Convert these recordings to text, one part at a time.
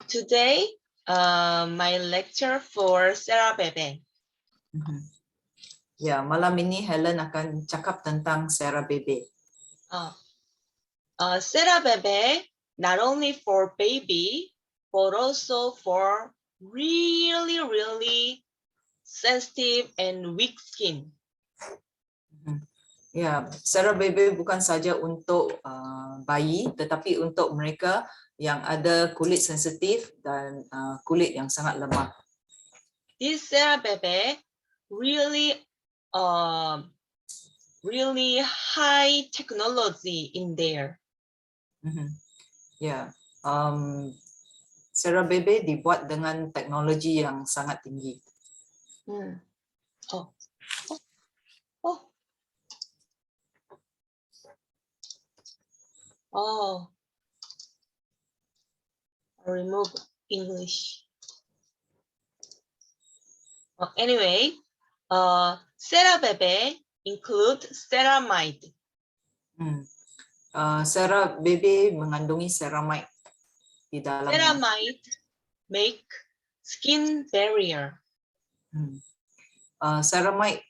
Today, my lecture for Sarah Bebe. Ya, malam ini Helen akan cakap tentang Sarah Bebe. Sarah Bebe, not only for baby, but also for really sensitive and weak skin. Ya, Sarah Bebe bukan saja untuk bayi, tetapi untuk mereka yang ada kulit sensitif dan kulit yang sangat lemah. This Sarah Bebe really high technology in there. Ya, Sarah Bebe dibuat dengan teknologi yang sangat tinggi. I remove English. Anyway, Sarah Bebe include ceramide. Sarah Bebe mengandungi ceramide di dalamnya. Ceramide make skin barrier. Ceramide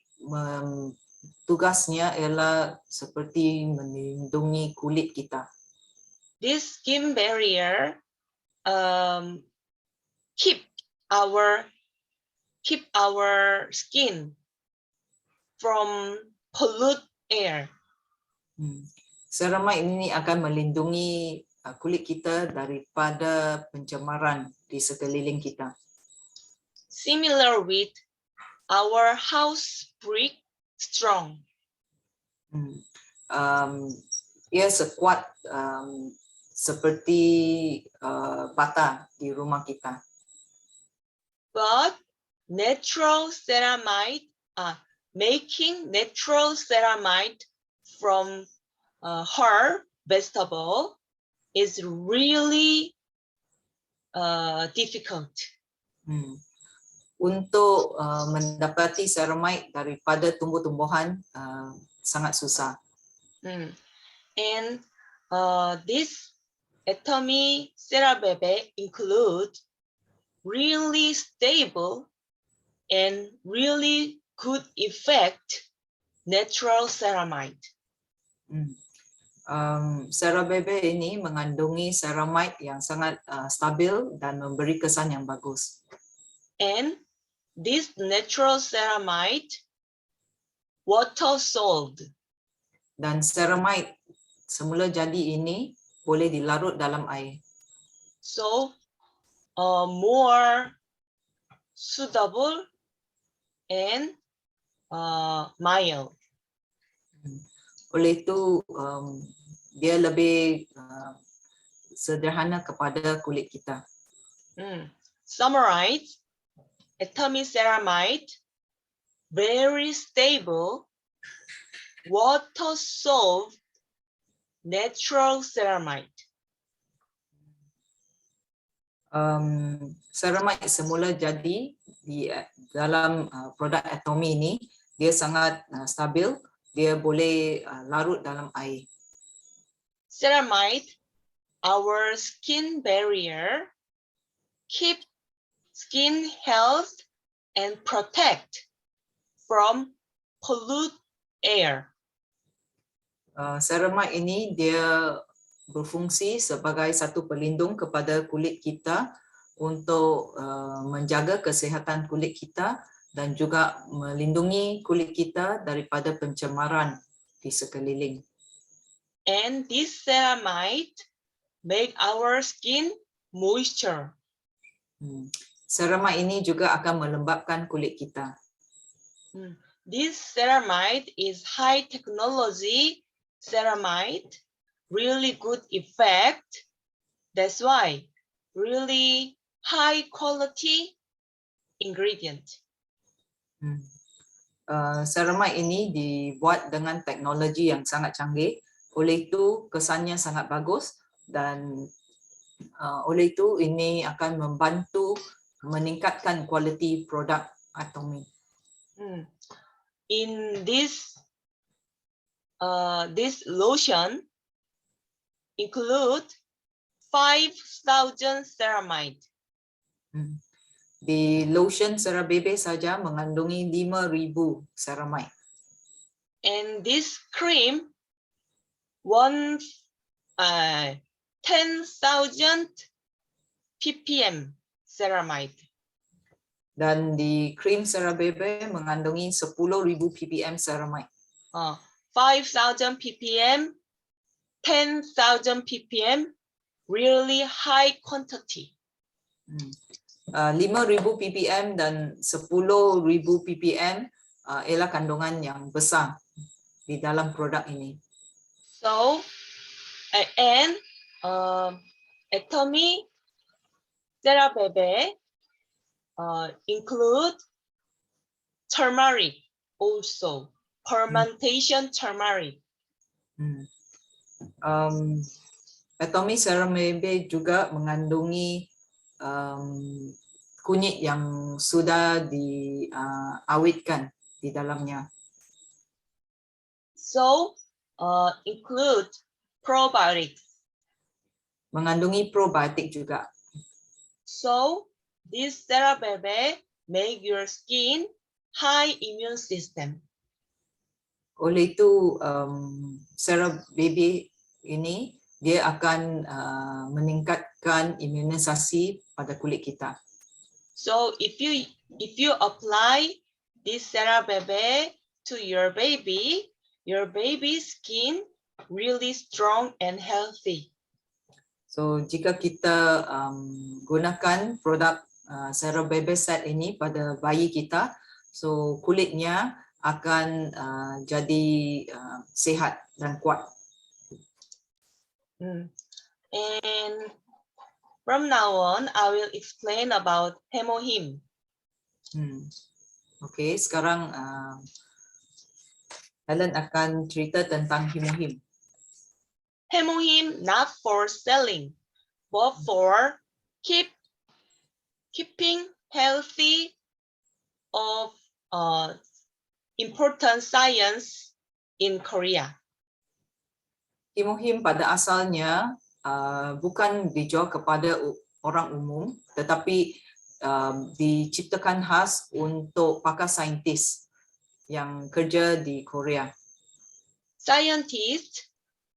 tugasnya ialah seperti melindungi kulit kita. This skin barrier keep our skin from pollute air. Ceramide ini akan melindungi kulit kita daripada pencemaran di sekeliling kita. Similar with our house brick strong. Ia sekuat seperti bata di rumah kita. But natural ceramide, making natural ceramide from herb vegetable is really difficult. Untuk mendapati ceramide daripada tumbuh-tumbuhan sangat susah. And this Atomy Sarah Bebe include really stable and really good effect natural ceramide. Sarah Bebe ini mengandungi ceramide yang sangat stabil dan memberi kesan yang bagus. And this natural ceramide water solved. Dan ceramide semula jadi ini boleh dilarut dalam air. So more suitable and mild. Oleh itu dia lebih sederhana kepada kulit kita. Summarize, Atomy ceramide very stable, water solved natural ceramide. Ceramide semula jadi di dalam produk Atomy ini, dia sangat stabil, dia boleh larut dalam air. Ceramide, our skin barrier, keep skin health and protect from pollute air. Ceramide ini dia berfungsi sebagai satu pelindung kepada kulit kita untuk menjaga kesihatan kulit kita dan juga melindungi kulit kita daripada pencemaran di sekeliling. And this ceramide make our skin moisture. Ceramide ini juga akan melembabkan kulit kita. This ceramide is high technology ceramide, really good effect. That's why really high quality ingredient. Ceramide ini dibuat dengan teknologi yang sangat canggih, oleh itu kesannya sangat bagus dan oleh itu ini akan membantu meningkatkan kualiti produk Atomy. In this lotion include 5,000 ceramide. Di lotion CeraBebe saja mengandungi 5.000 ceramide. And this cream, 10,000 ppm ceramide. Dan di krim CeraBebe mengandungi 10.000 ppm ceramide. 5,000 ppm, 10,000 ppm, really high quantity. 5.000 ppm dan 10.000 ppm ialah kandungan yang besar di dalam produk ini. So, and Atomy CeraBebe include turmeric also, fermentation turmeric. Atomy CeraBebe juga mengandungi kunyit yang sudah diawetkan di dalamnya. So, include probiotics. Mengandungi probiotik juga. So, this CeraBebe make your skin high immune system. Oleh itu, CeraBebe ini dia akan meningkatkan imunisasi pada kulit kita. So if you apply this CeraBebe to your baby's skin really strong and healthy. So jika kita gunakan produk CeraBebe set ini pada bayi kita, so kulitnya akan jadi sehat dan kuat. And from now on, I will explain about Hemohim. Okay, sekarang Helen akan cerita tentang Hemohim. Hemohim not for selling, but for keeping healthy of important science in Korea. Hemohim pada asalnya bukan dijual kepada orang umum, tetapi diciptakan khas untuk pakar saintis yang kerja di Korea. Scientists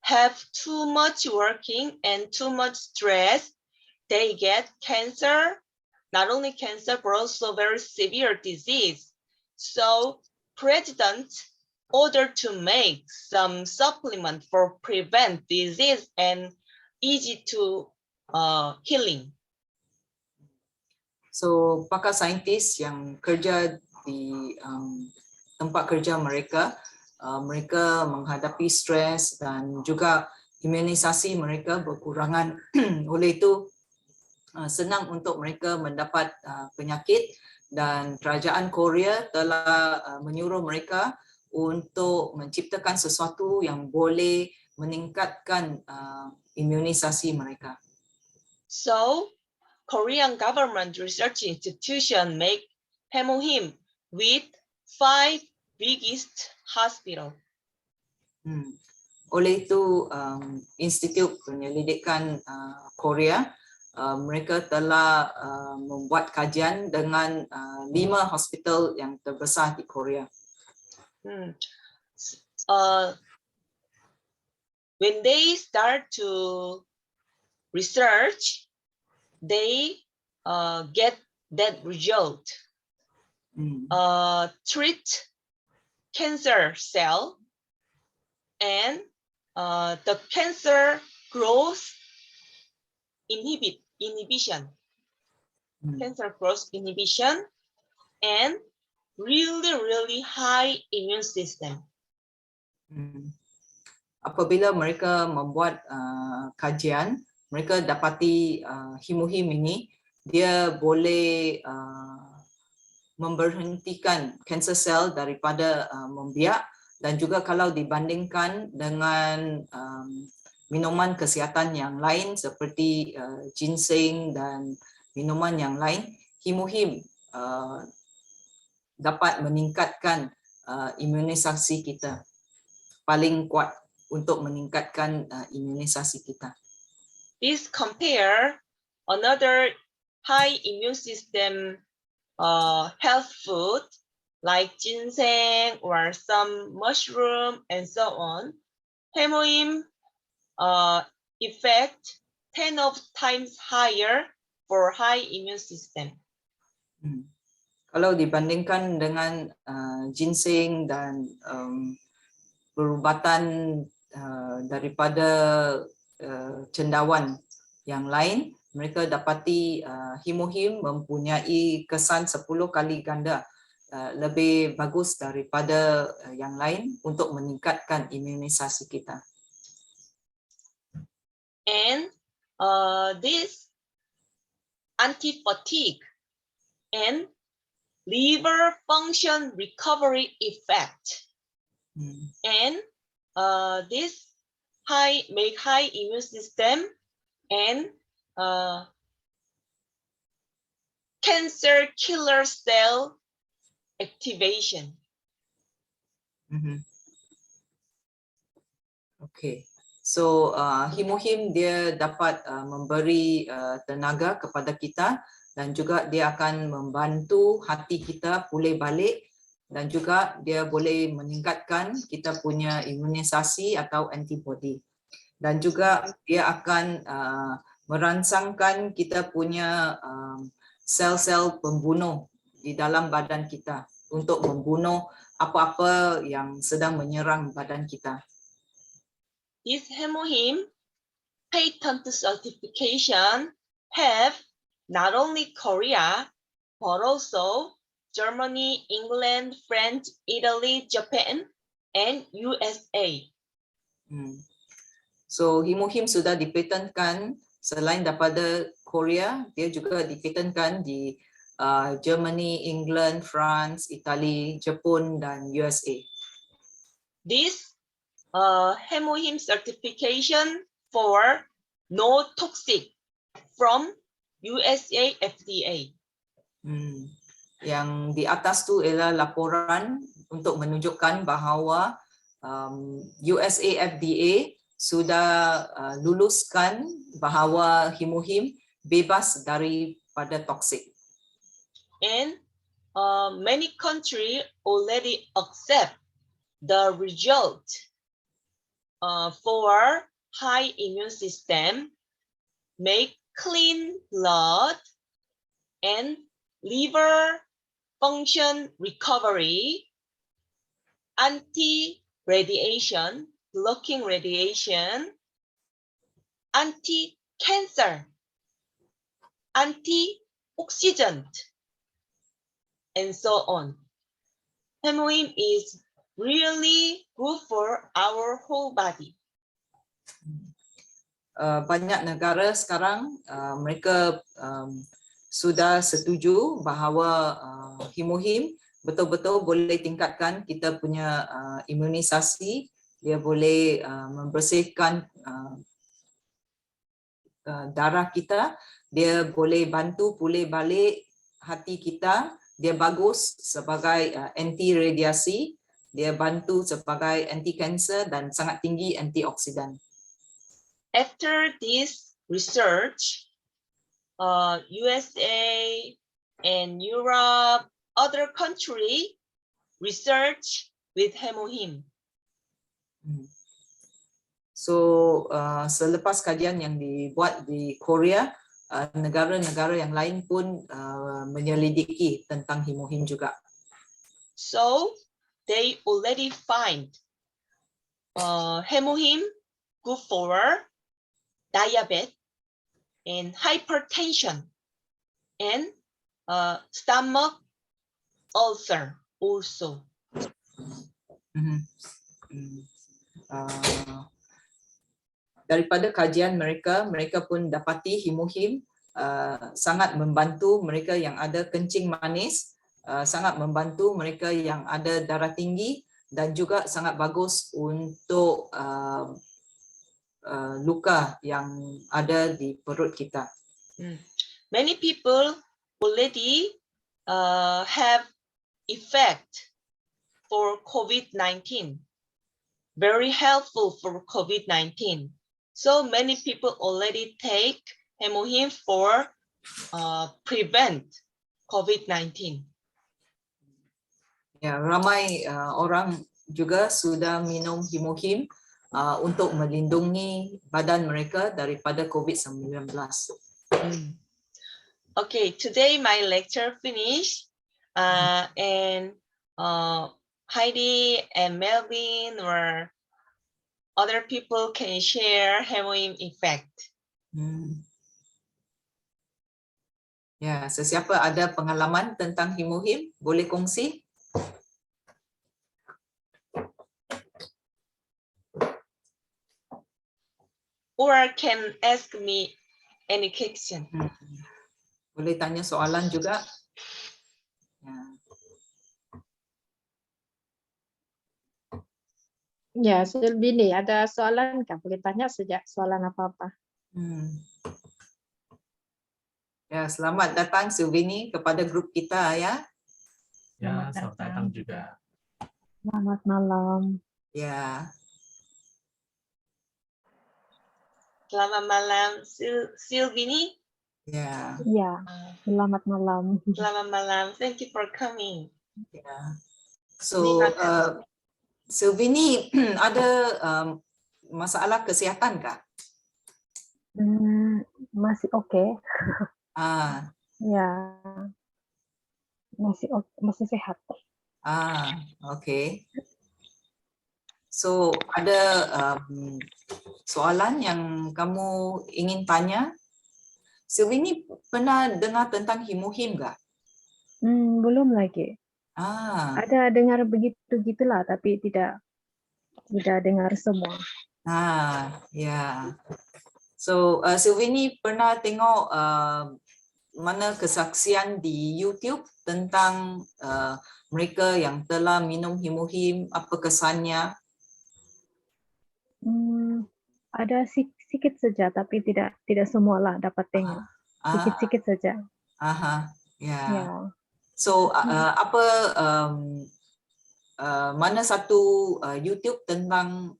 have too much working and too much stress. They get cancer, not only cancer, but also very severe disease. So president ordered to make some supplement for prevent disease and easy to healing. So pakar saintis yang kerja di tempat kerja mereka, mereka menghadapi stres dan juga imunisasi mereka berkurangan. Oleh itu senang untuk mereka mendapat penyakit, dan kerajaan Korea telah menyuruh mereka untuk menciptakan sesuatu yang boleh meningkatkan imunisasi mereka. So, Korean government research institution make Hemohim with 5 biggest hospital. Oleh itu, Institut Penyelidikan Korea mereka telah membuat kajian dengan 5 hospital yang terbesar di Korea. When they start to research, they get that result. Treat cancer cell and the cancer growth inhibition. Cancer growth inhibition and really high immune system. Apabila mereka membuat kajian, mereka dapati Hemohim ini dia boleh memberhentikan cancer cell daripada membiak, dan juga kalau dibandingkan dengan minuman kesihatan yang lain seperti ginseng dan minuman yang lain, Hemohim dapat meningkatkan imunisasi kita, paling kuat untuk meningkatkan imunisasi kita. This compare another high immune system health food like ginseng or some mushroom and so on, Hemohim effect 10 of times higher for high immune system. Kalau dibandingkan dengan ginseng dan perubatan daripada cendawan yang lain, mereka dapati Hemohim mempunyai kesan 10 kali ganda lebih bagus daripada yang lain untuk meningkatkan imunisasi kita. And this anti-fatigue and liver function recovery effect, and this make high immune system and cancer killer cell activation. Okay, so Hemohim dia dapat memberi tenaga kepada kita dan juga dia akan membantu hati kita pulih balik dan juga dia boleh meningkatkan kita punya imunisasi atau antibody dan juga dia akan merangsangkan kita punya sel-sel pembunuh di dalam badan kita untuk membunuh apa-apa yang sedang menyerang badan kita. This Hemohim patent certification have not only Korea, but also Germany, England, France, Italy, Japan, and USA. So Hemohim sudah dipatenkan selain daripada Korea, dia juga dipatenkan di Germany, England, France, Italy, Jepun, dan USA. This Hemohim certification for no toxic from USA FDA. Yang di atas tu ialah laporan untuk menunjukkan bahawa USA FDA sudah luluskan bahawa Hemohim bebas daripada toksik. And many countries already accept the result for high immune system, make clean blood and liver function recovery, anti-radiation, blocking radiation, anti-cancer, antioxidant, and so on. Hemohim is really good for our whole body. Banyak negara sekarang mereka sudah setuju bahawa Hemohim betul-betul boleh tingkatkan kita punya imunisasi, dia boleh membersihkan darah kita, dia boleh bantu pulih balik hati kita, dia bagus sebagai anti radiasi, dia bantu sebagai anti kanser dan sangat tinggi antioksidan. After this research, USA and Europe, other country research with Hemohim. So selepas kajian yang dibuat di Korea, negara-negara yang lain pun menyelidiki tentang Hemohim juga. So they already find Hemohim good for diabetes and hypertension and stomach ulcer also. Daripada kajian mereka pun dapati Hemohim sangat membantu mereka yang ada kencing manis, sangat membantu mereka yang ada darah tinggi dan juga sangat bagus untuk luka yang ada di perut kita. Many people already have effect for COVID-19. Very helpful for COVID-19. So many people already take Hemohim for prevent COVID-19. Ya, ramai orang juga sudah minum Himohim untuk melindungi badan mereka daripada COVID-19. Okay, today my lecture finished, and Heidi and Melvin or other people can share Himohim effect. Ya, sesiapa ada pengalaman tentang Himohim boleh kongsi. Or can ask me any question. Boleh tanya soalan juga. Ya, Silvini, ada soalan nggak? Boleh tanya sejak soalan apa-apa. Ya, selamat datang Silvini kepada grup kita ya. Ya, selamat datang juga. Selamat malam. Ya. Selamat malam, Silvini. Ya. Ya, selamat malam. Selamat malam. Thank you for coming. Ya. So, Silvini ada masalah kesihatan kah? Masih oke. Ya, masih sehat. Okay. So, ada soalan yang kamu ingin tanya? Silvini pernah dengar tentang Himohim nggak? Belum lagi. Ada dengar begitu-gitulah, tapi tidak dengar semua. Ya. So, Silvini pernah tengok mana kesaksian di YouTube tentang mereka yang telah minum Himohim, apa kesannya? Ada sedikit saja, tapi tidak semua lah dapat tengok. Sedikit saja. Ya. So, apa mana satu YouTube tentang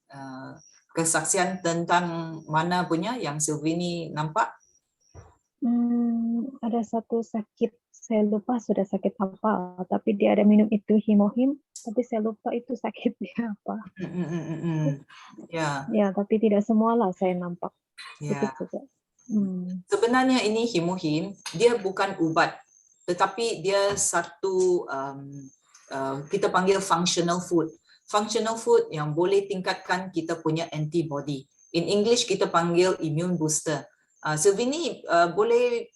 kesaksian tentang mana punya yang Silvini nampak? Ada satu sakit, saya lupa sudah sakit apa, tapi dia ada minum itu Himohim, tapi saya lupa itu sakitnya apa. Ya, tapi tidak semua lah saya nampak. Sedikit saja. Sebenarnya ini Himohim, dia bukan ubat, tetapi dia satu kita panggil functional food. Functional food yang boleh tingkatkan kita punya antibody. In English kita panggil immune booster. Silvini boleh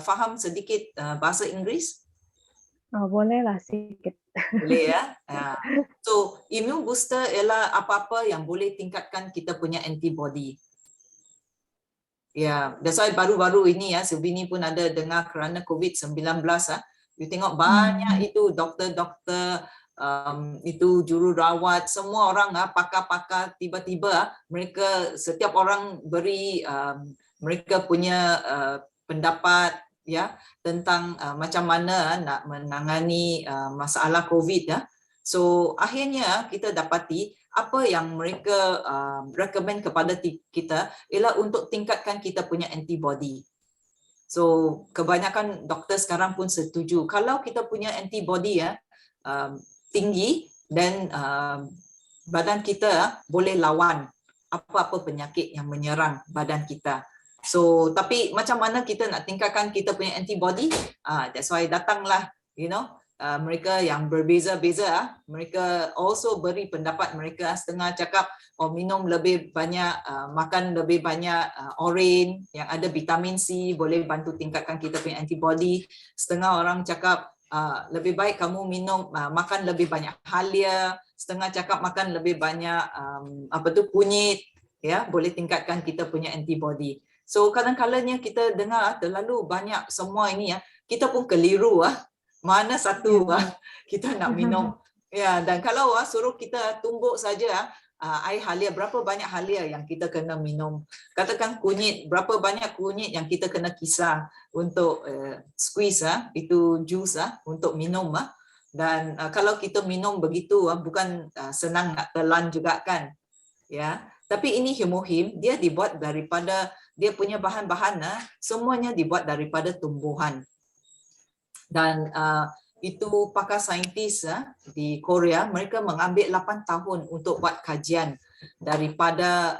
faham sedikit bahasa Inggeris? Bolehlah sedikit. Boleh ya. So immune booster ialah apa-apa yang boleh tingkatkan kita punya antibody. Ya, that's why baru-baru ini ya, Silvini pun ada dengar kerana COVID-19 you tengok banyak itu doktor-doktor, itu jururawat, semua orang pakar-pakar tiba-tiba mereka setiap orang beri mereka punya pendapat ya tentang macam mana nak menangani masalah COVID ya. So akhirnya kita dapati apa yang mereka recommend kepada kita ialah untuk tingkatkan kita punya antibody. So kebanyakan doktor sekarang pun setuju kalau kita punya antibody ya tinggi dan badan kita boleh lawan apa-apa penyakit yang menyerang badan kita. So tapi macam mana kita nak tingkatkan kita punya antibody? That's why datanglah mereka yang berbeza-beza, mereka also beri pendapat mereka. Setengah cakap minum lebih banyak, makan lebih banyak orange yang ada vitamin C boleh bantu tingkatkan kita punya antibody. Setengah orang cakap lebih baik kamu minum makan lebih banyak halia. Setengah cakap makan lebih banyak kunyit ya, boleh tingkatkan kita punya antibody. So kadang-kadangnya kita dengar terlalu banyak semua ini ya, kita pun keliru mana satu kita nak minum ya. Dan kalau suruh kita tumbuk saja air halia, berapa banyak halia yang kita kena minum, katakan kunyit, berapa banyak kunyit yang kita kena kisar untuk squeeze itu jus untuk minum dan kalau kita minum begitu bukan senang nak telan juga kan ya. Tapi ini himohim, dia dibuat daripada, dia punya bahan-bahan semuanya dibuat daripada tumbuhan. Dan itu pakar saintis di Korea, mereka mengambil 8 tahun untuk buat kajian daripada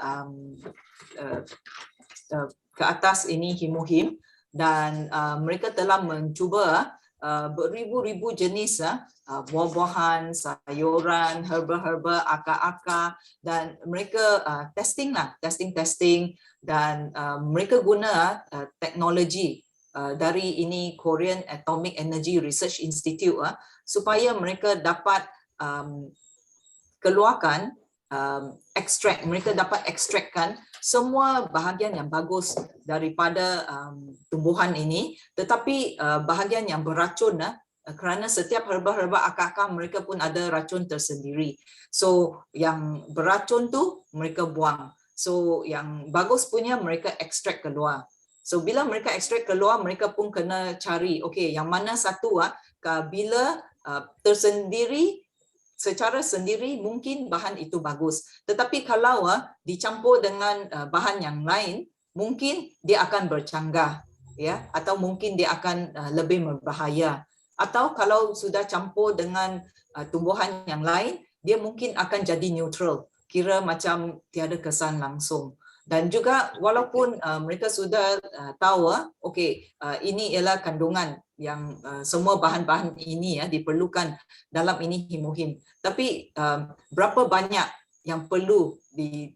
ke atas ini himohim, dan mereka telah mencuba beribu-ribu jenis buah-buahan, sayuran, herba-herba, akar-akar, dan mereka testing dan mereka guna teknologi dari ini Korean Atomic Energy Research Institute supaya mereka dapat keluarkan ekstrak, mereka dapat ekstrakkan semua bahagian yang bagus daripada tumbuhan ini, tetapi bahagian yang beracun kerana setiap herba-herba akar-akar mereka pun ada racun tersendiri. So yang beracun tu mereka buang. So yang bagus punya mereka ekstrak keluar. So bila mereka ekstrak keluar, mereka pun kena cari, okey, yang mana satu bila tersendiri, secara sendiri mungkin bahan itu bagus. Tetapi kalau dicampur dengan bahan yang lain, mungkin dia akan bercanggah, ya, atau mungkin dia akan lebih berbahaya. Atau kalau sudah campur dengan tumbuhan yang lain, dia mungkin akan jadi neutral, kira macam tiada kesan langsung. Dan juga walaupun mereka sudah tahu, okey, ini ialah kandungan yang semua bahan-bahan ini diperlukan dalam ini himohim. Tapi berapa banyak yang perlu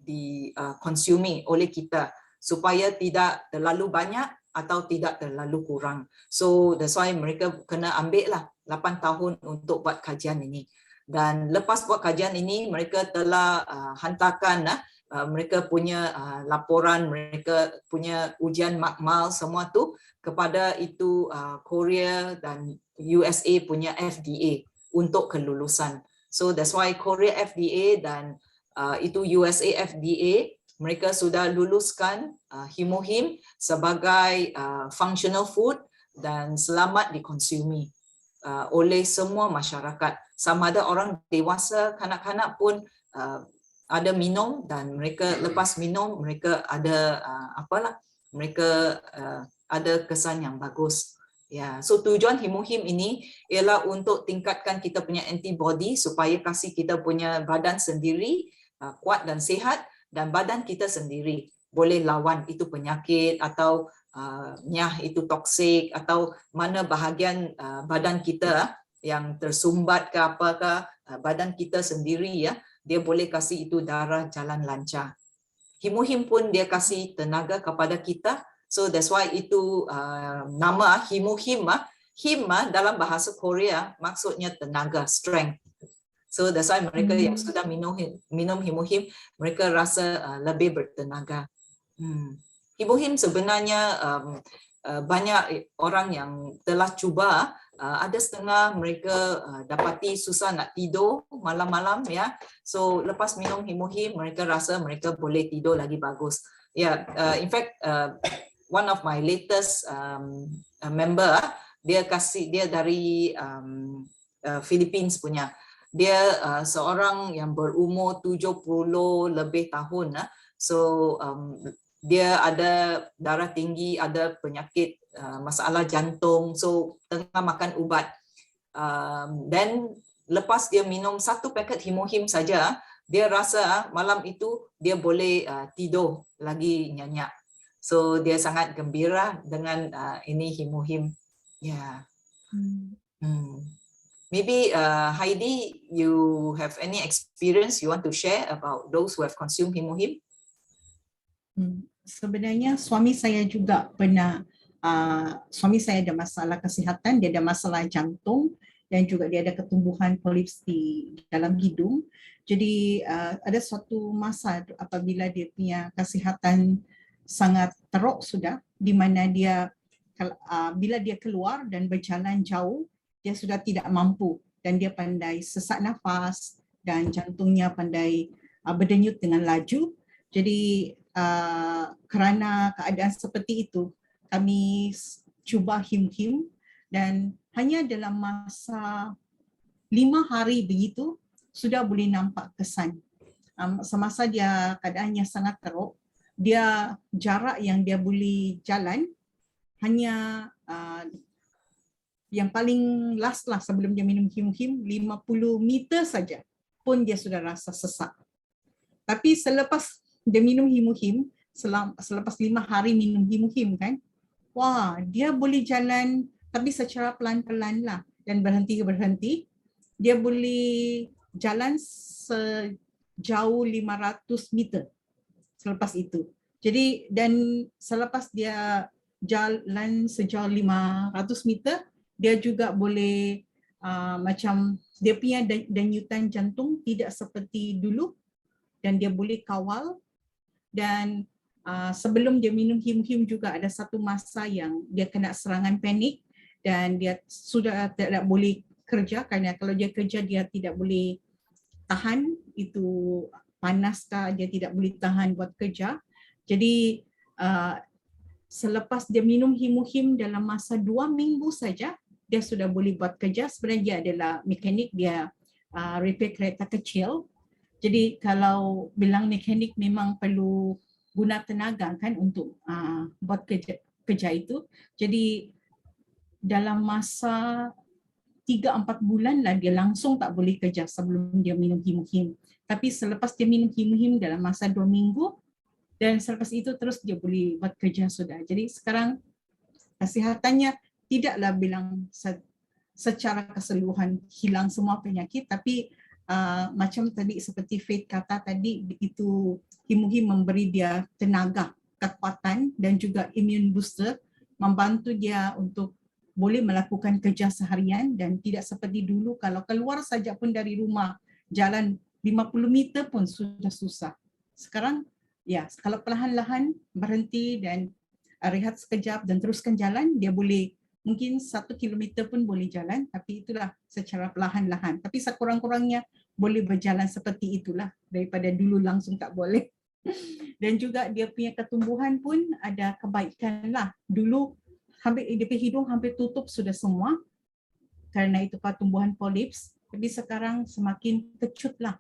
dikonsumi oleh kita supaya tidak terlalu banyak atau tidak terlalu kurang. So that's why mereka kena ambil lah 8 tahun untuk buat kajian ini. Dan lepas buat kajian ini, mereka telah hantarkan mereka punya laporan, mereka punya ujian makmal semua tu kepada itu Korea dan USA punya FDA untuk kelulusan. So that's why Korea FDA dan itu USA FDA, mereka sudah luluskan himohim sebagai functional food dan selamat dikonsumi oleh semua masyarakat. Sama ada orang dewasa, kanak-kanak pun ada minum, dan mereka lepas minum mereka ada mereka ada kesan yang bagus. Ya, so tujuan himohim ini ialah untuk tingkatkan kita punya antibody supaya kasih kita punya badan sendiri kuat dan sihat, dan badan kita sendiri boleh lawan itu penyakit atau nyah itu toksik atau mana bahagian badan kita yang tersumbat ke apakah badan kita sendiri dia boleh kasih itu darah jalan lancar. Himohim pun dia kasih tenaga kepada kita. So that's why itu nama himohim. Him dalam bahasa Korea maksudnya tenaga, strength. So that's why mereka yang sudah minum himohim, mereka rasa lebih bertenaga. Himohim sebenarnya banyak orang yang telah cuba, ada setengah mereka dapati susah nak tidur malam-malam ya. So lepas minum himohim mereka rasa mereka boleh tidur lagi bagus. Yeah, in fact one of my latest member, dia dari Philippines punya. Dia seorang yang berumur 70 lebih tahun. So dia ada darah tinggi, ada penyakit masalah jantung, so tengah makan ubat. Dan lepas dia minum 1 paket himohim saja, dia rasa malam itu dia boleh tidur lagi nyenyak. So dia sangat gembira dengan ini himohim. Yeah. Maybe Heidi, you have any experience you want to share about those who have consumed himohim? Sebenarnya suami saya juga pernah, suami saya ada masalah kesihatan, dia ada masalah jantung dan juga dia ada ketumbuhan polips di dalam hidung. Jadi ada suatu masa apabila dia punya kesihatan sangat teruk sudah, di mana dia bila dia keluar dan berjalan jauh, dia sudah tidak mampu dan dia pandai sesak nafas dan jantungnya pandai berdenyut dengan laju. Jadi kerana keadaan seperti itu, kami cuba him-him dan hanya dalam masa 5 hari begitu sudah boleh nampak kesan. semasa dia keadaannya sangat teruk, dia jarak yang dia boleh jalan hanya yang paling last lah sebelum dia minum him-him 50 meter saja pun dia sudah rasa sesak. Tapi selepas dia minum him-him, selepas 5 hari minum him-him kan, wah, dia boleh jalan tapi secara pelan-pelan lah dan berhenti-berhenti. Dia boleh jalan sejauh 500 meter selepas itu. Jadi dan selepas dia jalan sejauh 500 meter, dia juga boleh macam dia punya denyutan jantung tidak seperti dulu dan dia boleh kawal. Dan sebelum dia minum him-him juga ada satu masa yang dia kena serangan panik dan dia sudah tidak boleh kerja, kerana kalau dia kerja dia tidak boleh tahan, itu panas kah, dia tidak boleh tahan buat kerja. Jadi selepas dia minum him-him dalam masa 2 minggu saja, dia sudah boleh buat kerja. Sebenarnya dia adalah mekanik, dia repair kereta kecil. Jadi kalau bilang mekanik memang perlu guna tenaga kan untuk buat kerja itu. Jadi dalam masa 3-4 bulan lah dia langsung tak boleh kerja sebelum dia minum him-him. Tapi selepas dia minum him-him dalam masa 2 minggu dan selepas itu terus dia boleh buat kerja sudah. Jadi sekarang kesihatannya tidaklah bilang secara keseluruhan hilang semua penyakit, tapi macam tadi seperti Faith kata tadi, itu him-him memberi dia tenaga, kekuatan dan juga immune booster, membantu dia untuk boleh melakukan kerja seharian dan tidak seperti dulu kalau keluar saja pun dari rumah jalan 50 meter pun sudah susah. Sekarang ya, kalau perlahan-lahan berhenti dan rehat sekejap dan teruskan jalan, dia boleh mungkin 1 kilometer pun boleh jalan, tapi itulah secara perlahan-lahan. Tapi sekurang-kurangnya boleh berjalan seperti itulah daripada dulu langsung tak boleh. Dan juga dia punya ketumbuhan pun ada kebaikan lah. Dulu hampir dia punya hidung hampir tutup sudah semua kerana itu pertumbuhan polips, tapi sekarang semakin kecut lah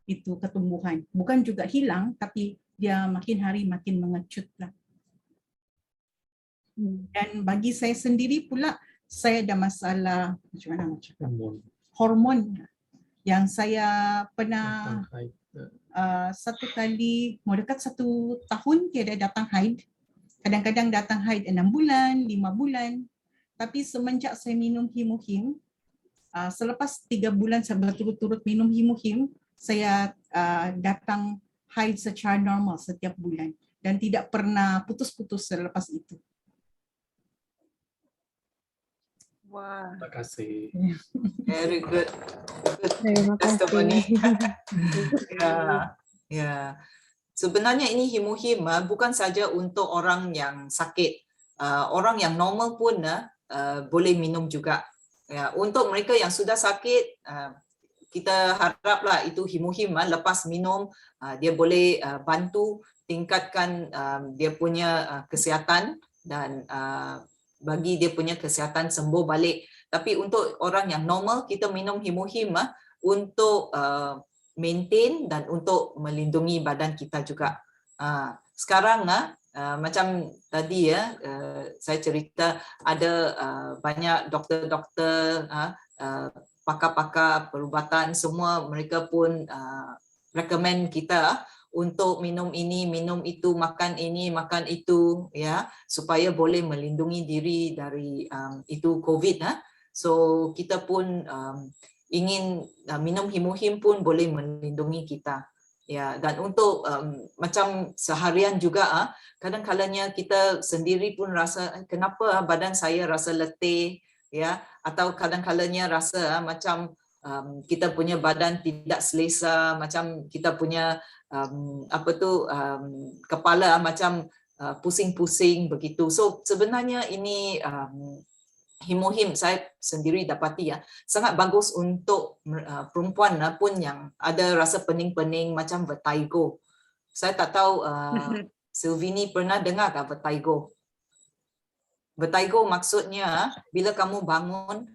itu ketumbuhan. Bukan juga hilang, tapi dia makin hari makin mengecut lah. Dan bagi saya sendiri pula, saya ada masalah macam mana nak cakap? Hormon yang saya pernah satu kali, mau dekat 1 tahun tiada datang haid. Kadang-kadang datang haid 6 bulan, 5 bulan. Tapi semenjak saya minum him-him, selepas 3 bulan saya berturut-turut minum him-him, saya datang haid secara normal setiap bulan dan tidak pernah putus-putus selepas itu. Wah. Terima kasih. Very good. Terima Testimony. kasih. Ya. Sebenarnya ini him-him bukan saja untuk orang yang sakit. Orang yang normal pun boleh minum juga. Ya, untuk mereka yang sudah sakit, kita haraplah itu him-him lepas minum dia boleh bantu tingkatkan dia punya kesihatan dan bagi dia punya kesihatan sembuh balik. Tapi untuk orang yang normal, kita minum him-him untuk maintain dan untuk melindungi badan kita juga. Sekarang macam tadi ya saya cerita ada banyak doktor-doktor, pakar-pakar perubatan, semua mereka pun recommend kita untuk minum ini, minum itu, makan ini, makan itu, ya, supaya boleh melindungi diri dari itu COVID. So kita pun ingin minum him-him pun boleh melindungi kita. Ya, dan untuk macam seharian juga kadang-kalanya kita sendiri pun rasa kenapa badan saya rasa letih, ya, atau kadang-kalanya rasa macam kita punya badan tidak selesa, macam kita punya kepala macam pusing-pusing begitu. So sebenarnya ini him-him saya sendiri dapati sangat bagus untuk perempuan pun yang ada rasa pening-pening macam vertigo. Saya tak tahu Silvini pernah dengar tak vertigo? Vertigo maksudnya bila kamu bangun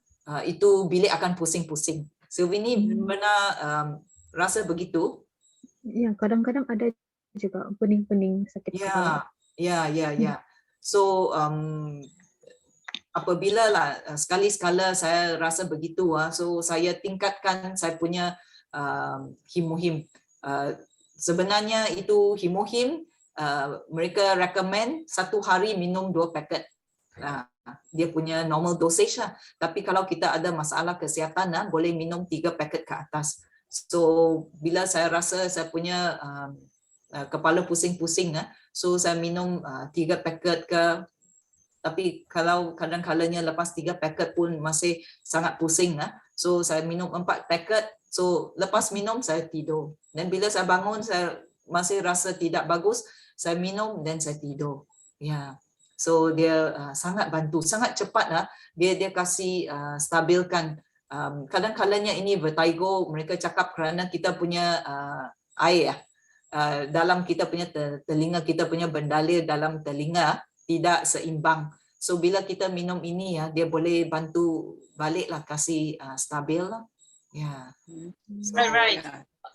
itu bilik akan pusing-pusing. Silvini pernah rasa begitu? Ya, kadang-kadang ada juga pening-pening sakit kepala. Ya. So apabila lah sekali-sekala saya rasa begitu, so saya tingkatkan saya punya himohim. Sebenarnya itu himohim, mereka recommend 1 hari minum 2 paket. Dia punya normal dosage lah. Tapi kalau kita ada masalah kesihatan, boleh minum 3 paket ke atas. So bila saya rasa saya punya kepala pusing-pusing, so saya minum 3 paket ke. Tapi kalau kadang-kadangnya lepas 3 paket pun masih sangat pusing, so saya minum 4 paket. So lepas minum saya tidur. Dan bila saya bangun saya masih rasa tidak bagus, saya minum dan saya tidur. So dia sangat bantu, sangat cepat dia kasih stabilkan. Kadang-kadangnya ini vertigo, mereka cakap kerana kita punya air dalam kita punya telinga, kita punya bendalir dalam telinga tidak seimbang. So bila kita minum ini, dia boleh bantu baliklah, kasih stabil lah. So, Right.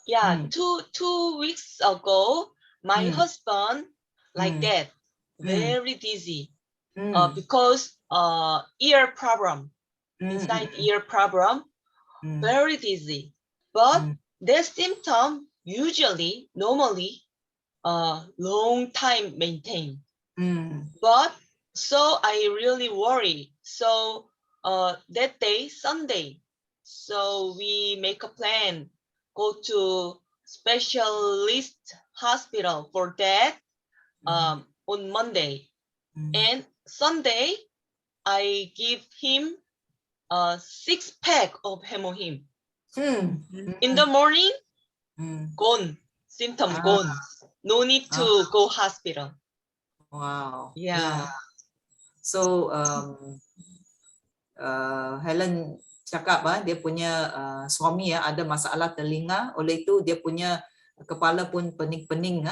Yeah, 2 weeks ago, my husband like that, very dizzy, because ear problem, inside ear problem, very dizzy. But their symptom usually, normally, long time maintain. But so I really worry. So that day, Sunday, so we make a plan, go to specialist hospital for that on Monday. And Sunday, I give him a 6-pack of Hemohim. In the morning, gone, symptom gone. No need to go hospital. Wow. Yeah. So Helen cakap dia punya suami ada masalah telinga, oleh itu dia punya kepala pun pening-pening.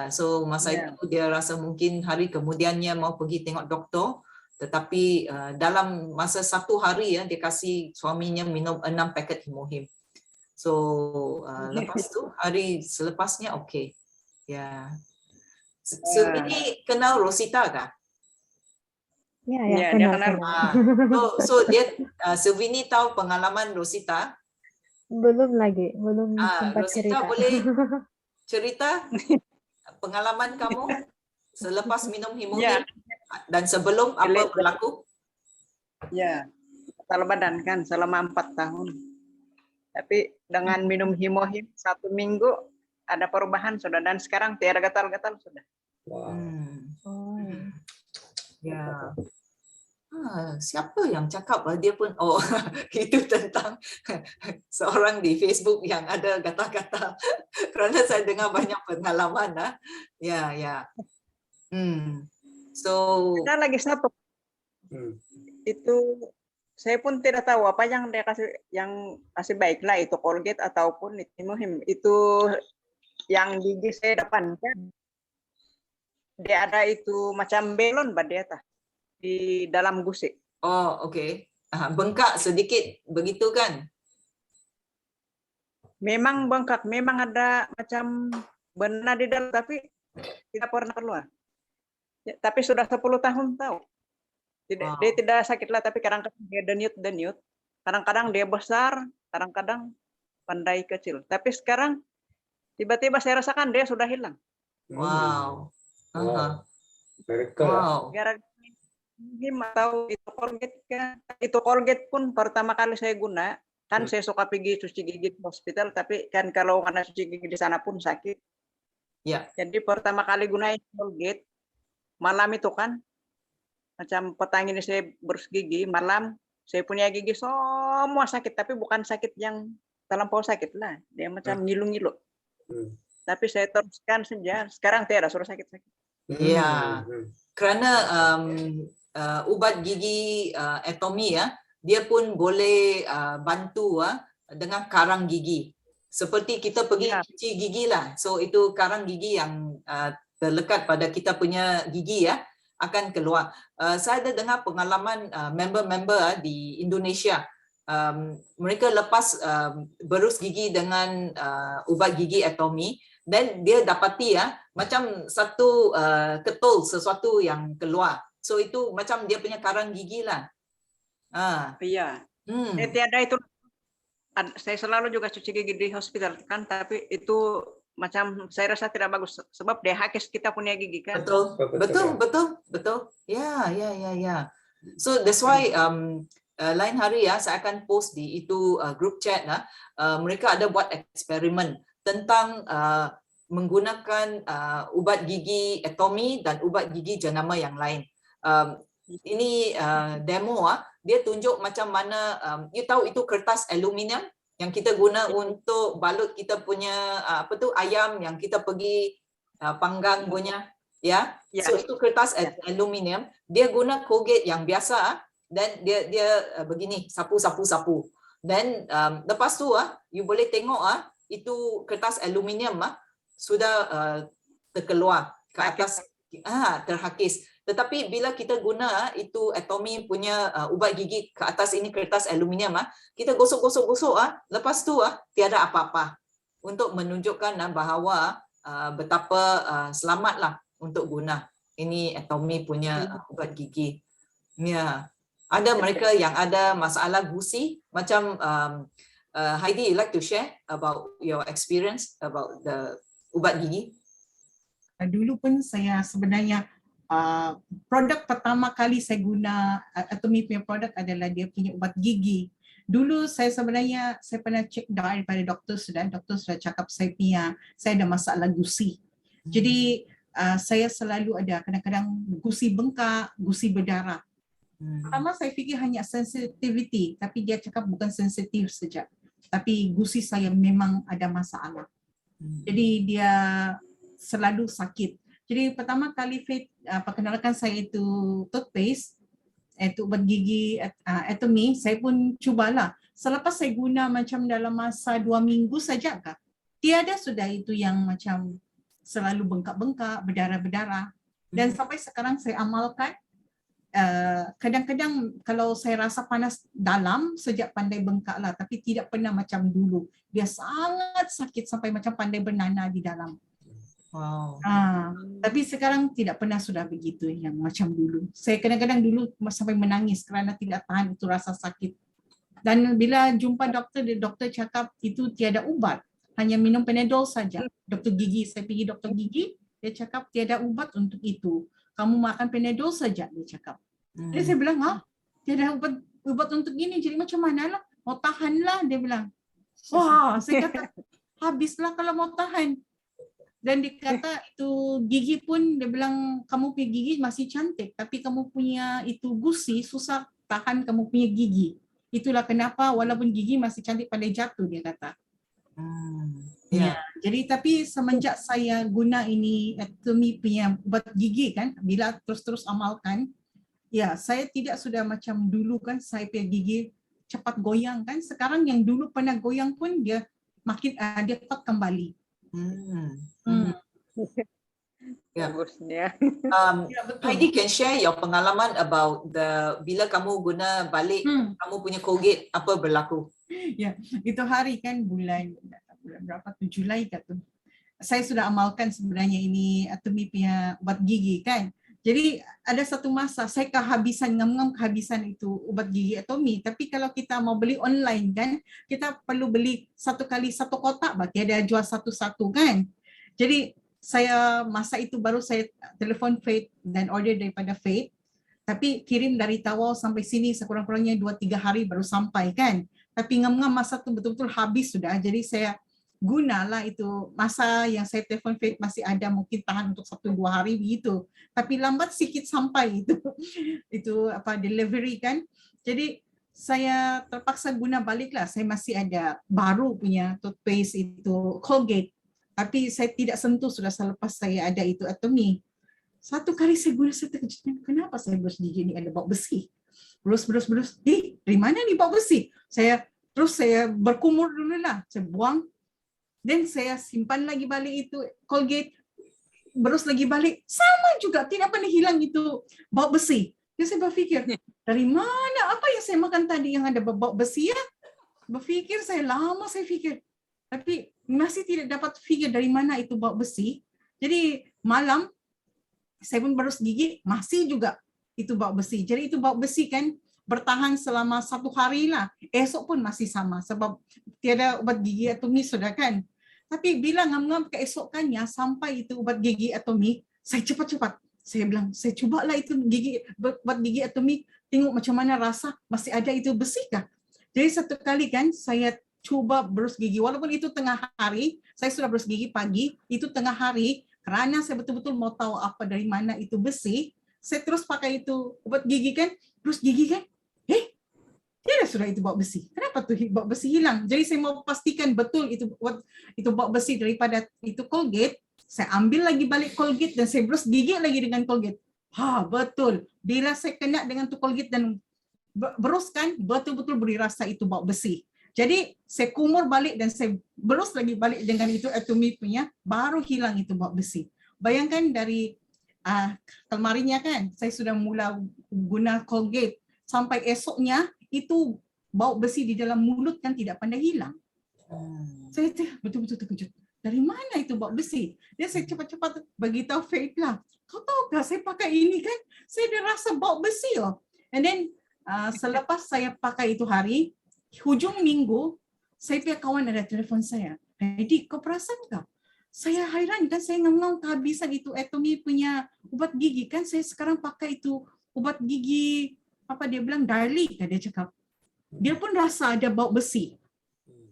So masa itu dia rasa mungkin hari kemudiannya mau pergi tengok doktor, tetapi dalam masa 1 hari dia kasih suaminya minum 6 paket himohim. So lepas tu hari selepasnya okey. So ini kenal Rosita kah? Ya, dia kenal. So dia Silvini tahu pengalaman Rosita? Belum sempat Rosita cerita. boleh cerita pengalaman kamu selepas minum himohim dan sebelum apa berlaku? Ya, kepala badan kan selama 4 tahun. Tapi dengan minum himohim 1 minggu ada perubahan sudah, dan sekarang tiada gatal-gatal sudah. Siapa yang cakap dia pun itu tentang seorang di Facebook yang ada gatal-gatal. Kerana saya dengar banyak pengalaman. So ada lagi satu. Itu saya pun tidak tahu apa yang dia kasih baiklah, itu Colgate ataupun himohim. Itu yang gigi saya depan kan. Dia ada itu macam belon dia di dalam gusi. Okey. Bengkak sedikit begitu kan? Memang bengkak, memang ada macam benar di dalam, tapi tidak pernah keluar. Tapi sudah 10 tahun tahu. Dia tidak sakit lah, tapi kadang-kadang dia denyut. Kadang-kadang dia besar, kadang-kadang pandai kecil. Tapi sekarang tiba-tiba saya rasakan dia sudah hilang. Wow. Gara-gara atau itu Colgate pun pertama kali saya guna, kan saya suka pergi cuci gigi di hospital, tapi kan kalau karena cuci gigi di sana pun sakit. Jadi pertama kali gunain Colgate, malam itu kan, macam petang ini saya berus gigi, malam saya punya gigi semua sakit, tapi bukan sakit yang terlampau sakit lah, dia macam ngilu-ngilu. Tapi saya teruskan saja, sekarang tiada sudah sakit-sakit. Kerana ubat gigi Atomy dia pun boleh bantu dengan karang gigi. Seperti kita pergi cuci gigi lah. So itu karang gigi yang terlekat pada kita punya gigi akan keluar. Saya ada dengar pengalaman member-member di Indonesia. mereka lepas berus gigi dengan ubat gigi Atomy, dan dia dapati macam satu ketul sesuatu yang keluar. So itu macam dia punya karang gigi lah. Iya. Tiada itu. Saya selalu juga cuci gigi di hospital kan, tapi itu macam saya rasa tidak bagus sebab dia hakis kita punya gigi kan. Betul. Ya. So that's why lain hari saya akan post di itu group chat mereka ada buat eksperimen tentang menggunakan ubat gigi Atomy dan ubat gigi jenama yang lain. Ini demo dia tunjuk macam mana you tahu itu kertas aluminium yang kita guna untuk balut kita punya ayam yang kita pergi panggang punya so itu kertas aluminium, dia guna Colgate yang biasa dan dia begini sapu dan lepas tu you boleh tengok itu kertas aluminium sudah terkeluar ke atas, terhakis. Tetapi bila kita guna itu Atomy punya ubat gigi ke atas ini kertas aluminium, kita gosok, lepas tu tiada apa-apa untuk menunjukkan bahawa betapa selamatlah untuk guna ini Atomy punya ubat gigi. Ya, ada mereka yang ada masalah gusi macam Heidi, you like to share about your experience about the ubat gigi? Dulu pun saya sebenarnya produk pertama kali saya guna Atomy punya produk adalah dia punya ubat gigi. Dulu saya sebenarnya saya pernah cek daripada doktor sudah cakap saya ada masalah gusi. Jadi saya selalu ada kadang-kadang gusi bengkak, gusi berdarah. Pertama saya fikir hanya sensitivity, tapi dia cakap bukan sensitif saja. Tapi gusi saya memang ada masalah. Jadi dia selalu sakit. Jadi pertama kali perkenalkan saya itu toothpaste, itu ubat gigi Atomy, saya pun cubalah. Selepas saya guna macam dalam masa 2 minggu saja tiada sudah itu yang macam selalu bengkak-bengkak, berdarah-berdarah. Dan sampai sekarang saya amalkan. Kadang-kadang kalau saya rasa panas dalam, sejak pandai bengkak lah, tapi tidak pernah macam dulu. Dia sangat sakit sampai macam pandai bernanah di dalam. Wow. Tapi sekarang tidak pernah sudah begitu yang macam dulu. Saya kadang-kadang dulu sampai menangis kerana tidak tahan itu rasa sakit. Dan bila jumpa doktor cakap itu tiada ubat, hanya minum Panadol saja. Doktor gigi, saya pergi doktor gigi, dia cakap tiada ubat untuk itu. Kamu makan Panadol saja, dia cakap. Jadi saya bilang, tiada ubat untuk ini, jadi macam mana lah? Mau tahanlah, dia bilang. Wah, saya kata, habislah kalau mau tahan. Dan dikata itu gigi pun, dia bilang kamu punya gigi masih cantik, tapi kamu punya itu gusi susah tahan kamu punya gigi. Itulah kenapa walaupun gigi masih cantik pandai jatuh, dia kata. Jadi tapi semenjak saya guna ini Atomy punya ubat gigi kan, bila terus-terus amalkan, saya tidak sudah macam dulu kan, saya punya gigi cepat goyang kan. Sekarang yang dulu pernah goyang pun dia makin dia tetap kembali. Bagusnya. Heidi can share your pengalaman about bila kamu guna balik kamu punya Colgate, apa berlaku? Itu hari kan bulan berapa tu, Julai tu. Saya sudah amalkan sebenarnya ini Atomy punya ubat gigi kan. Jadi ada satu masa saya kehabisan itu ubat gigi Atomy. Tapi kalau kita mau beli online kan, kita perlu beli satu kali satu kotak, berarti ada jual satu-satu kan. Jadi saya masa itu baru saya telefon Faith dan order daripada Faith. Tapi kirim dari Tawau sampai sini sekurang-kurangnya 2-3 hari baru sampai kan. Tapi ngam-ngam masa tu betul-betul habis sudah. Jadi saya gunalah itu masa yang saya telefon Faith masih ada, mungkin tahan untuk 1-2 hari begitu. Tapi lambat sikit sampai itu delivery kan. Jadi saya terpaksa guna baliklah. Saya masih ada baru punya toothpaste itu Colgate. Tapi saya tidak sentuh sudah selepas saya ada itu Atomy. Satu kali saya guna, saya terkejut, kenapa saya berus gigi ini ada bau besi. Berus. Dari mana ni bau besi? Saya berkumur dulu lah. Saya buang. Dan saya simpan lagi balik itu Colgate, berus lagi balik, sama juga tidak pernah hilang itu bau besi. Jadi saya berfikir, dari mana, apa yang saya makan tadi yang ada bau besi ya? Berfikir saya, lama saya fikir. Tapi masih tidak dapat fikir dari mana itu bau besi. Jadi malam saya pun berus gigi, masih juga itu bau besi. Jadi itu bau besi kan bertahan selama 1 hari lah. Esok pun masih sama sebab tiada ubat gigi Atomy sudah kan. Tapi bila ngam-ngam keesokannya sampai itu ubat gigi Atomy, saya cepat-cepat. Saya bilang, saya cubalah itu ubat gigi Atomy, tengok macam mana rasa, masih ada itu besi kah? Jadi satu kali kan saya cuba berus gigi, walaupun itu tengah hari, saya sudah berus gigi pagi, itu tengah hari, kerana saya betul-betul mau tahu apa dari mana itu besi, saya terus pakai itu ubat gigi kan, berus gigi kan, tiada sudah itu bau besi. Kenapa tuh bau besi hilang? Jadi saya mau pastikan betul itu bau besi daripada itu Colgate. Saya ambil lagi balik Colgate dan saya berus gigi lagi dengan Colgate. Betul. Bila saya kena dengan tu Colgate dan beruskan, betul-betul beri rasa itu bau besi. Jadi saya kumur balik dan saya berus lagi balik dengan itu Atomy punya, baru hilang itu bau besi. Bayangkan dari kemarinnya kan, saya sudah mula guna Colgate. Sampai esoknya, itu bau besi di dalam mulut kan tidak pandai hilang. Saya betul-betul terkejut. Dari mana itu bau besi? Dia saya cepat-cepat beritahu Faith lah. Kau tahu tak saya pakai ini kan? Saya ada rasa bau besi loh. And then selepas saya pakai itu hari, hujung minggu, saya punya kawan ada telefon saya. Heidi, kau perasan tak? Saya hairan kan, saya ngomong kehabisan itu Atomy punya ubat gigi kan. Saya sekarang pakai itu ubat gigi, apa dia bilang, Darlie kan dia cakap. Dia pun rasa ada bau besi.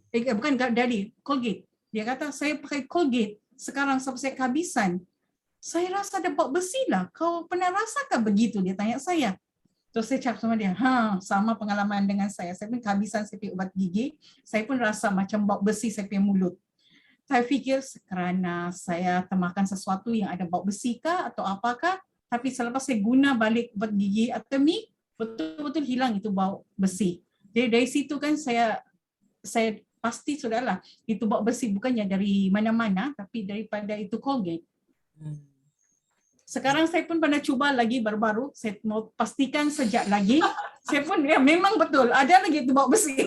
Bukan Darlie, Colgate. Dia kata, saya pakai Colgate, sekarang sampai saya kehabisan. Saya rasa ada bau besi lah. Kau pernah rasakan begitu? Dia tanya saya. Terus saya cakap sama dia, sama pengalaman dengan saya. Saya pun kehabisan saya punya ubat gigi. Saya pun rasa macam bau besi saya punya mulut. Saya fikir kerana saya termakan sesuatu yang ada bau besi kah atau apakah. Tapi selepas saya guna balik ubat gigi Atomy, betul-betul hilang itu bau besi. Jadi dari situ kan saya pasti sudahlah itu bau besi bukannya dari mana-mana tapi daripada itu Colgate. Sekarang saya pun pernah cuba lagi baru-baru, saya mau pastikan sejak lagi, saya pun ya memang betul ada lagi itu bau besi.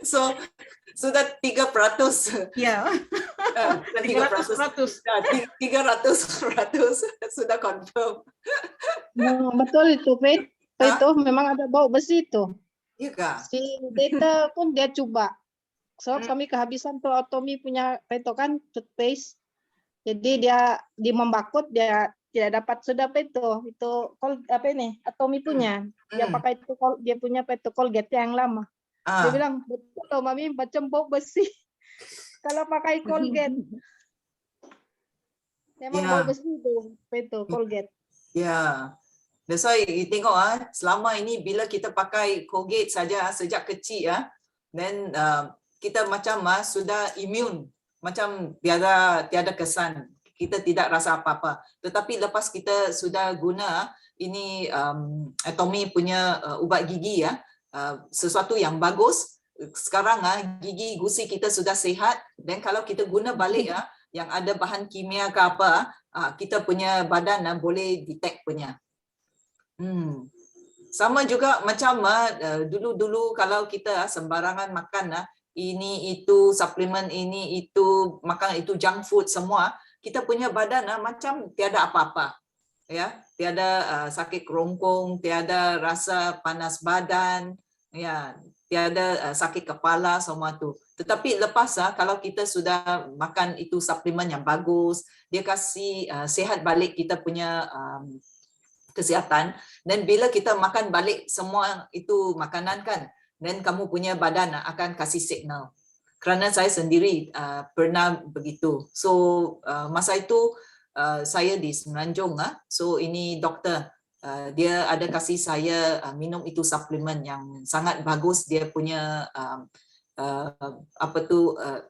So sudah 300. Ya. 300%. 300% sudah confirm. Betul itu, Faith. Itu memang ada bau besi itu. Iya kah? Si Data pun dia coba. So kami kehabisan tuh Atomy punya itu kan toothpaste. Jadi dia di membakut dia tidak dapat sudah itu apa ini Atomy punya. Dia pakai itu dia punya itu Colgate yang lama. Dia bilang betul loh Mami macam bau besi. Kalau pakai Colgate. Memang bau besi itu Colgate. Ya. That's why tengok selama ini bila kita pakai Colgate saja sejak kecil then kita macam sudah immune, macam tiada kesan, kita tidak rasa apa-apa. Tetapi lepas kita sudah guna ini Atomy punya ubat gigi sesuatu yang bagus, sekarang gigi gusi kita sudah sihat, dan kalau kita guna balik yang ada bahan kimia ke apa, kita punya badan boleh detect punya. Sama juga macam dulu-dulu kalau kita sembarangan makan ini itu suplemen, ini itu makan itu junk food semua, kita punya badan macam tiada apa-apa, ya, tiada sakit kerongkong, tiada rasa panas badan, ya, tiada sakit kepala semua tu. Tetapi lepas kalau kita sudah makan itu suplemen yang bagus, dia kasih sihat balik kita punya kesihatan, dan bila kita makan balik semua itu makanan kan, dan kamu punya badan akan kasih signal. Kerana saya sendiri pernah begitu. So masa itu saya di Semenanjung, so ini doktor dia ada kasih saya minum itu suplemen yang sangat bagus, dia punya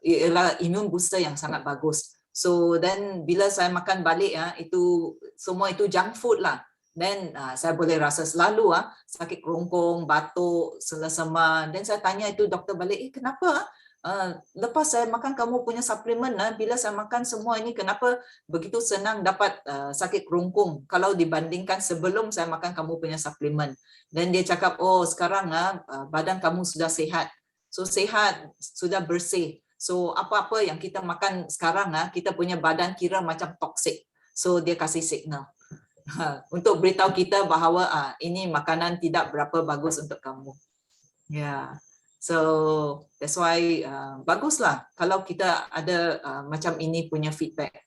ialah immune booster yang sangat bagus. So then bila saya makan balik itu semua itu junk food lah. Dan saya boleh rasa selalu sakit kerongkong, batuk, selesema. Dan saya tanya itu doktor balik, kenapa lepas saya makan kamu punya suplemen, bila saya makan semua ini, kenapa begitu senang dapat sakit kerongkong kalau dibandingkan sebelum saya makan kamu punya suplemen. Dan dia cakap, oh sekarang badan kamu sudah sehat. So sehat, sudah bersih. So apa-apa yang kita makan sekarang, kita punya badan kira macam toxic. So dia kasih signal untuk beritahu kita bahawa ini makanan tidak berapa bagus untuk kamu. Yeah. So that's why baguslah kalau kita ada macam ini punya feedback.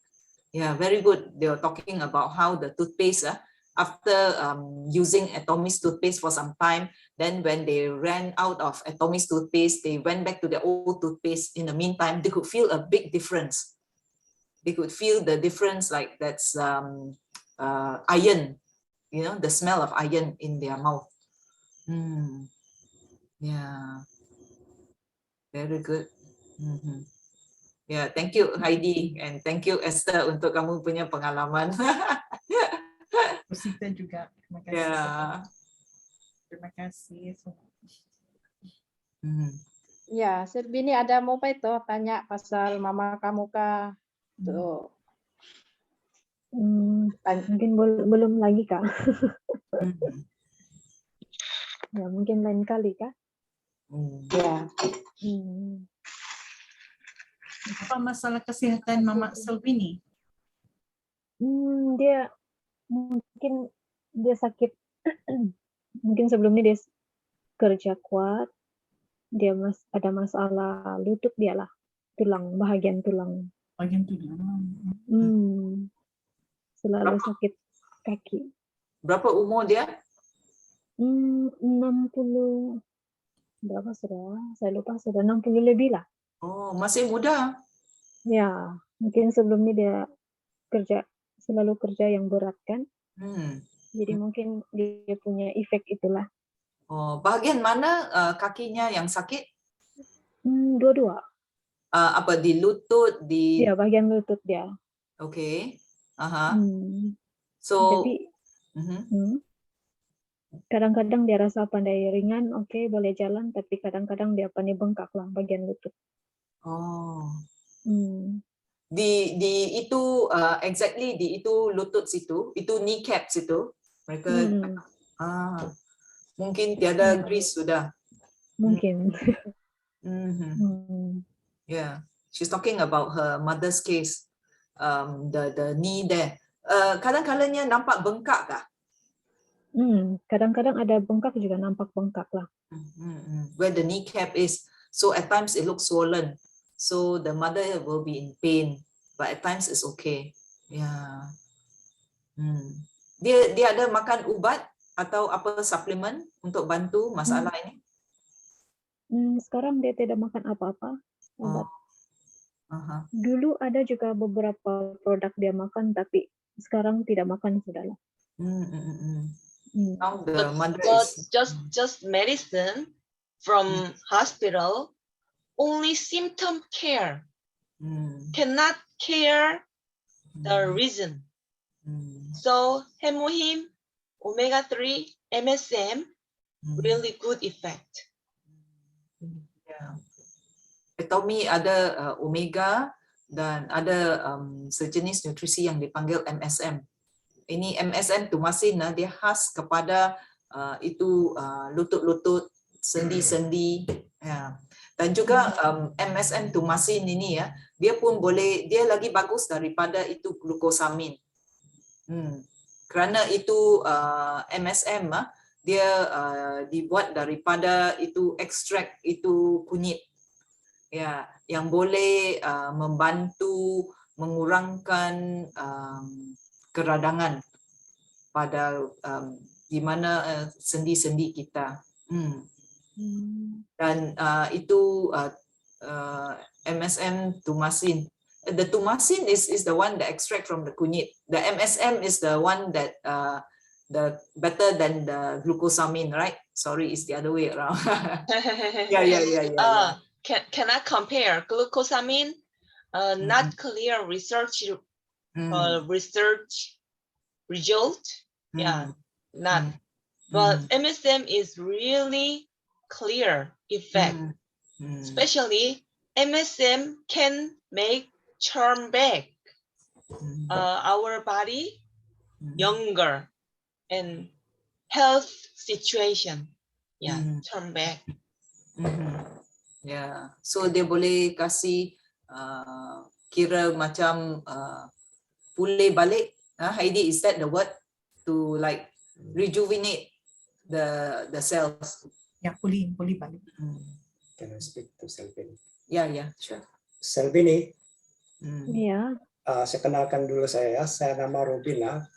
Yeah, very good. They were talking about how the toothpaste, after using Atomis toothpaste for some time, then when they ran out of Atomis toothpaste, they went back to their old toothpaste. In the meantime, they could feel a big difference. They could feel the difference, like that's iron, the smell of iron in their mouth. Yeah, very good. Yeah, thank you Heidi, and thank you Esther untuk kamu punya pengalaman. Rosita juga. Terima kasih. Yeah. Terima kasih. Ya, Sirbini ada mau apa itu tanya pasal mama kamu kah? Tuh. Mungkin belum lagi Kak. Ya mungkin lain kali Kak. Ya. Apa masalah kesehatan Mama Selvini? Dia mungkin dia sakit. Mungkin sebelumnya dia kerja kuat. Dia ada masalah lutut dia lah. Bahagian tulang. Bagian tulang. Selalu sakit kaki. Berapa umur dia? 60 berapa sudah? Saya lupa, sudah 60 lebih lah. Oh, masih muda. Ya, mungkin sebelumnya dia selalu kerja yang berat kan. Jadi mungkin dia punya efek itulah. Oh, bahagian mana kakinya yang sakit? Dua-dua. Apa di lutut, di? Ya, bagian lutut dia. Okay. So, jadi kadang-kadang dia rasa pandai ringan, oke, boleh jalan, tapi kadang-kadang dia pandai bengkak lah bagian lutut. Oh. Di itu exactly di itu lutut situ, itu kneecap situ. Mereka mungkin tiada grease sudah. Mungkin. Yeah, she's talking about her mother's case. The knee there. Kadang-kadangnya nampak bengkak kah? Kadang-kadang ada bengkak juga, nampak bengkak lah. Where the kneecap is. So at times it looks swollen. So the mother will be in pain, but at times it's okay. Yeah. Dia ada makan ubat atau apa suplemen untuk bantu masalah ini? Sekarang dia tidak makan apa-apa. Obat. Dulu ada juga beberapa produk dia makan, tapi sekarang tidak makan sudahlah. Now the mother is just medicine from hospital, only symptom care, cannot care the reason. So hemohim, omega-3, MSM, really good effect. Yeah. Atomi ada omega dan ada sejenis nutrisi yang dipanggil MSM. Ini MSM tumasin, dia khas kepada itu lutut-lutut, sendi-sendi. Ya. Dan juga MSM tumasin ini ya, dia lagi bagus daripada itu glukosamin. Kerana itu MSM dia dibuat daripada itu ekstrak itu kunyit. Ya, yang boleh membantu mengurangkan keradangan pada di mana sendi-sendi kita. Dan itu MSM tumasin. The tumasin is the one that extract from the kunyit. The MSM is the one that the better than the glucosamine, right? Sorry, it's the other way around. Yeah. Can I compare glucosamine? Not clear research result. Yeah, not. But MSM is really clear effect, especially MSM can make turn back our body younger and health situation. Yeah, turn back. Yeah, so dia boleh kasih kira macam pulih balik. Heidi, is that the word to like rejuvenate the cells? Ya, pulih balik. Can I speak to Selvini? Yeah, sure. Selvini, Iya. saya kenalkan dulu saya nama Robina,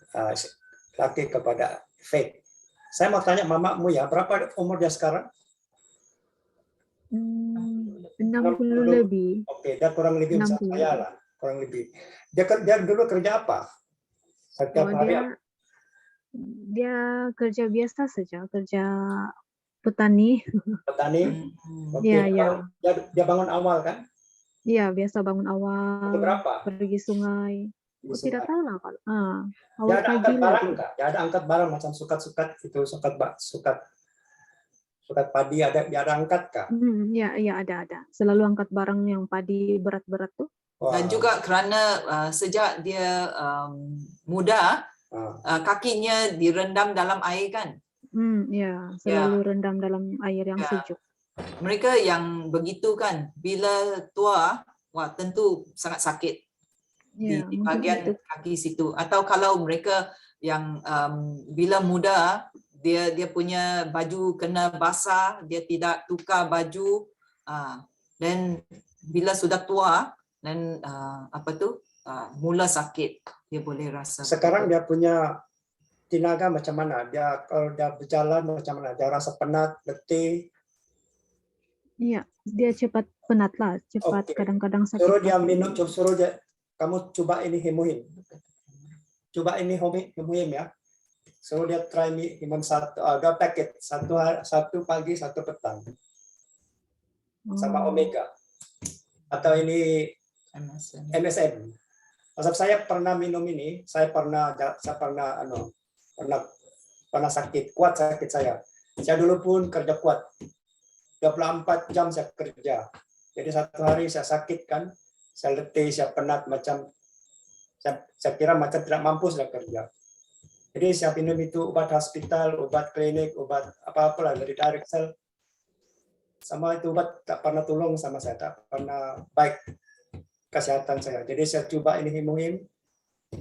laki kepada Faith. Saya mau tanya mamamu ya, berapa umur dia sekarang? 60 lebih. Oke, dia kurang lebih besar 60. saya lah, kurang lebih. Dia dulu kerja apa? Setiap hari Dia kerja biasa saja, kerja petani. petani. Oke, Iya. dia bangun awal kan? Iya, biasa bangun awal. Pukul berapa? Pergi sungai. Di Tidak sungai. tahu lah kalau. Dia Awal ada pagi angkat lah. barang enggak? Dia ada angkat barang macam sukat-sukat itu, sukat padi dia ada angkat kah? Iya ada. Selalu angkat barang yang padi berat-berat tuh. Dan juga kerana sejak dia muda, kakinya direndam dalam air kan? Ya, selalu rendam dalam air yang sejuk. Mereka yang begitu kan, bila tua, wah tentu sangat sakit di bahagian kaki situ. Atau kalau mereka yang bila muda, dia punya baju kena basah, dia tidak tukar baju, dan bila sudah tua, dan mula sakit, dia boleh rasa. Sekarang dia punya tenaga macam mana? Dia kalau dia berjalan macam mana? Dia rasa penat, letih. Iya, dia cepat penat lah, cepat kadang-kadang sakit. Suruh dia minum, suruh dia, kamu coba ini himuhim. Coba ini himuhim ya. Suruh dia try minum dua paket, satu pagi, satu petang. Sama omega. Atau ini MSM. Sebab saya pernah minum ini, saya pernah sakit, kuat sakit saya. Saya dulu pun kerja kuat. 24 jam saya kerja. Jadi satu hari saya sakit kan, saya letih, saya penat, macam saya kira macam tidak mampu saya kerja. Jadi saya minum itu obat hospital, obat klinik, obat apa-apalah dari direct cell. Sama itu obat tak pernah tolong sama saya, tak pernah baik kesehatan saya. Jadi saya coba ini himuhim.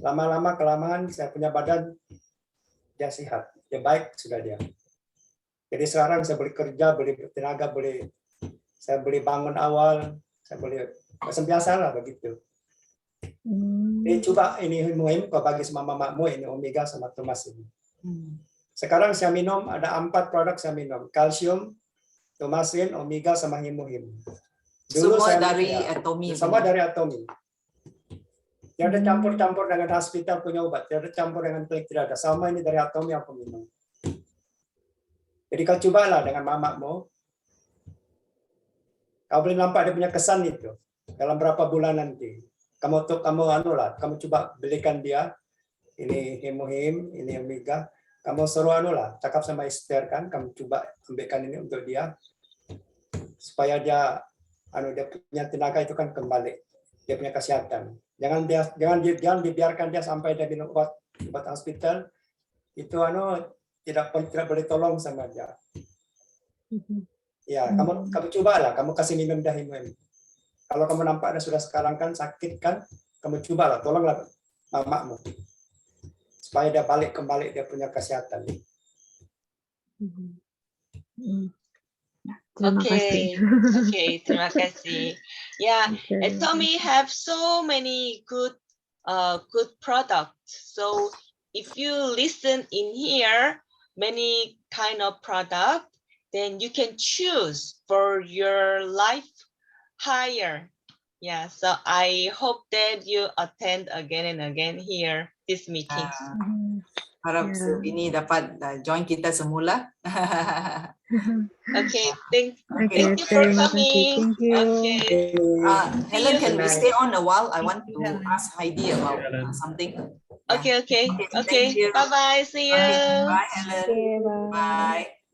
Lama-lama kelamaan saya punya badan dia sehat, dia baik sudah dia. Jadi sekarang saya boleh kerja, boleh bertenaga, saya boleh bangun awal, saya boleh macam biasa lah begitu. Jadi coba ini himuhim, kau bagi sama mamamu ini omega sama Thomas ini. Sekarang saya minum ada 4 produk saya minum, kalsium, Thomasin, omega sama himuhim. Dulu semua saya dari Atomy. Semua dari Atomy. Dia ada campur-campur dengan hospital punya obat, dia ada campur dengan klinik, tidak ada. Sama ini dari Atomy aku minum. Jadi kau cobalah dengan mamamu. Kau boleh nampak dia punya kesan itu dalam berapa bulan nanti. Kamu coba belikan dia ini himuhim, ini omega. Kamu suruh cakap sama Esther kan, kamu coba ambilkan ini untuk dia supaya dia punya tenaga itu kan kembali, dia punya kesehatan. Jangan dibiarkan dia sampai dia minum obat hospital itu tidak boleh tolong sama dia. Ya, kamu cobalah, kamu kasih minum dia himuhim. Kalau kamu nampak dia sudah sekarang kan sakit kan, kamu cobalah, tolonglah mamamu supaya dia kembali dia punya kesehatan. Terima kasih. Yeah, Atomy have so many good products. So if you listen in here, many kind of product, then you can choose for your life higher. Yeah, so I hope that you attend again and again here this meeting. Harap ini dapat join kita semula. Okay, thank you for coming. Thank you. Okay. Helen, can we stay on a while? I want to ask Heidi about something. Okay. Bye bye. See you. Bye, Helen. Okay, bye. Bye.